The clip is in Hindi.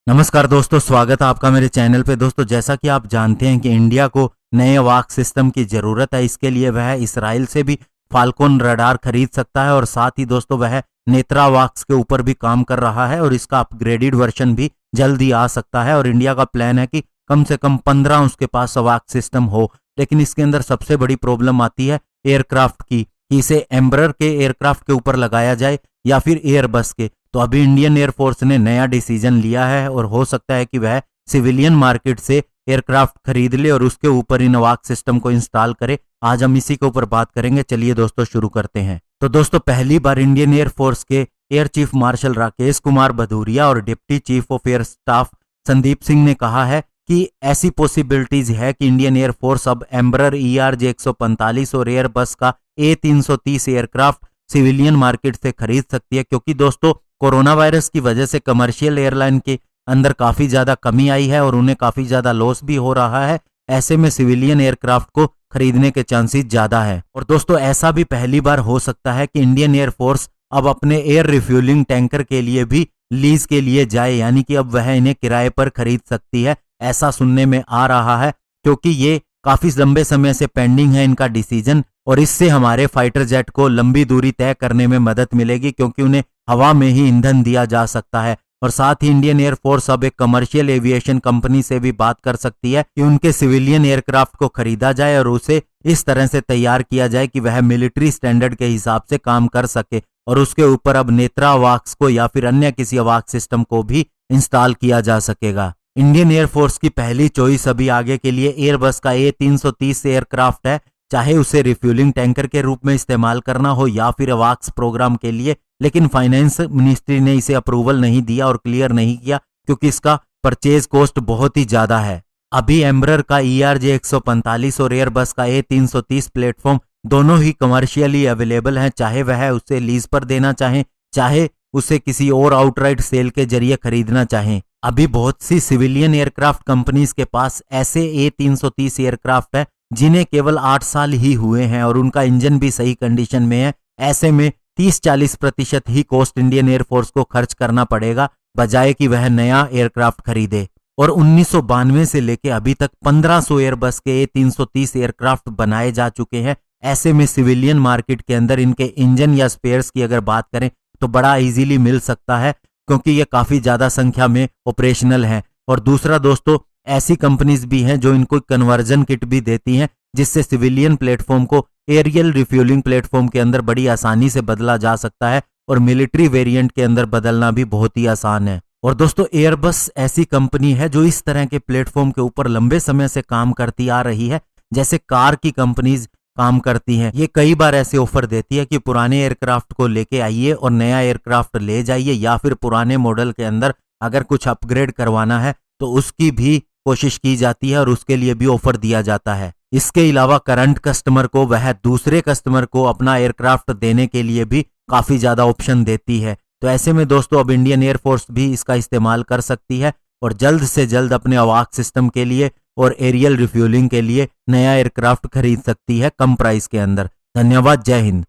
नमस्कार दोस्तों, स्वागत है आपका मेरे चैनल पे। दोस्तों, जैसा कि आप जानते हैं कि इंडिया को नए अवाक सिस्टम की ज़रूरत है। इसके लिए वह इसराइल से भी फाल्कन रडार खरीद सकता है और साथ ही दोस्तों वह नेत्रा अवाक्स के ऊपर भी काम कर रहा है और इसका अपग्रेडेड वर्जन भी जल्दी आ सकता है। और इंडिया का प्लान है कि कम से कम 15 उसके पास अवाक सिस्टम हो। लेकिन इसके अंदर सबसे बड़ी प्रॉब्लम आती है एयरक्राफ्ट की, कि इसे एम्ब्रर के एयरक्राफ्ट के ऊपर लगाया जाए या फिर एयरबस के। तो अभी इंडियन एयरफोर्स ने नया डिसीजन लिया है और हो सकता है कि वह सिविलियन मार्केट से एयरक्राफ्ट खरीद ले और उसके ऊपर इन अवाक सिस्टम को इंस्टॉल करे। आज हम इसी के ऊपर बात करेंगे। चलिए दोस्तों शुरू करते हैं। तो दोस्तों, पहली बार इंडियन एयरफोर्स के air chief marshal Rakesh Kumar Bhadauria और deputy chief of air staff Sandeep Singh ने कहा है कि ऐसी पॉसिबिलिटीज है कि इंडियन एयरफोर्स अब एम्ब्रर ERJ-145 और एयरबस का A330 एयरक्राफ्ट सिविलियन मार्केट से खरीद सकती है, क्योंकि दोस्तों कोरोना वायरस की वजह से कमर्शियल एयरलाइन के अंदर काफी ज्यादा कमी आई है और उन्हें काफी ज्यादा लॉस भी हो रहा है। ऐसे में सिविलियन एयरक्राफ्ट को खरीदने के चांसेस ज्यादा है। और दोस्तों, ऐसा भी पहली बार हो सकता है कि इंडियन एयरफोर्स अब अपने एयर रिफ्यूलिंग टैंकर के लिए भी लीज के लिए जाए, यानी कि अब वह इन्हें किराए पर खरीद सकती है। ऐसा सुनने में आ रहा है, क्योंकि ये काफी लंबे समय से पेंडिंग है इनका डिसीजन। और इससे हमारे फाइटर जेट को लंबी दूरी तय करने में मदद मिलेगी, क्योंकि उन्हें हवा में ही ईंधन दिया जा सकता है। और साथ ही इंडियन एयरफोर्स अब एक कमर्शियल एविएशन कंपनी से भी बात कर सकती है कि उनके सिविलियन एयरक्राफ्ट को खरीदा जाए और उसे इस तरह से तैयार किया जाए कि वह मिलिट्री स्टैंडर्ड के हिसाब से काम कर सके। और उसके ऊपर अब नेत्रा अवाक्स को या फिर अन्य किसी अवाक सिस्टम को भी इंस्टॉल किया जा सकेगा। इंडियन एयरफोर्स की पहली चॉइस अभी आगे के लिए एयरबस का A330 एयरक्राफ्ट है, चाहे उसे रिफ्यूलिंग टैंकर के रूप में इस्तेमाल करना हो या फिर अवाक्स प्रोग्राम के लिए। लेकिन फाइनेंस मिनिस्ट्री ने इसे अप्रूवल नहीं दिया और क्लियर नहीं किया, क्योंकि इसका परचेज कॉस्ट बहुत ही ज्यादा है। अभी एम्ब्रर का ERJ-145 और एयरबस का A330 प्लेटफॉर्म दोनों ही कमर्शियली अवेलेबल हैं, चाहे वह उसे लीज पर देना चाहें, चाहे उसे किसी और आउटराइट सेल के जरिए खरीदना चाहें। अभी बहुत सी सिविलियन एयरक्राफ्ट कंपनीज के पास ऐसे A330 एयरक्राफ्ट है जिन्हें केवल 8 साल ही हुए हैं और उनका इंजन भी सही कंडीशन में है। ऐसे में 30-40% ही कॉस्ट इंडियन एयरफोर्स को खर्च करना पड़ेगा, बजाय कि वह नया एयरक्राफ्ट खरीदे। और 1992 से लेकर अभी तक 1500 एयरबस के A330 एयरक्राफ्ट बनाए जा चुके हैं। ऐसे में सिविलियन मार्केट के अंदर इनके इंजन या स्पेयर्स की अगर बात करें तो बड़ा इजीली मिल सकता है, क्योंकि ये काफी ज्यादा संख्या में ऑपरेशनल हैं। और दूसरा दोस्तों, ऐसी कंपनीज भी हैं जो इनको कन्वर्जन किट भी देती हैं, जिससे सिविलियन प्लेटफॉर्म को एरियल रिफ्यूलिंग प्लेटफॉर्म के अंदर बड़ी आसानी से बदला जा सकता है और मिलिट्री वेरिएंट के अंदर बदलना भी बहुत ही आसान है। और दोस्तों, एयरबस ऐसी कंपनी है जो इस तरह के प्लेटफॉर्म के ऊपर लंबे समय से काम करती आ रही है, जैसे कार की कंपनीज काम करती हैं। ये कई बार ऐसे ऑफर देती है कि पुराने एयरक्राफ्ट को लेके आइए और नया एयरक्राफ्ट ले जाइए, या फिर पुराने मॉडल के अंदर अगर कुछ अपग्रेड करवाना है तो उसकी भी कोशिश की जाती है और उसके लिए भी ऑफर दिया जाता है। इसके अलावा करंट कस्टमर को वह दूसरे कस्टमर को अपना एयरक्राफ्ट देने के लिए भी काफी ज्यादा ऑप्शन देती है। तो ऐसे में दोस्तों, अब इंडियन एयरफोर्स भी इसका इस्तेमाल कर सकती है और जल्द से जल्द अपने अवाक सिस्टम के लिए और एरियल रिफ्यूलिंग के लिए नया एयरक्राफ्ट खरीद सकती है कम प्राइस के अंदर। धन्यवाद। जय हिंद।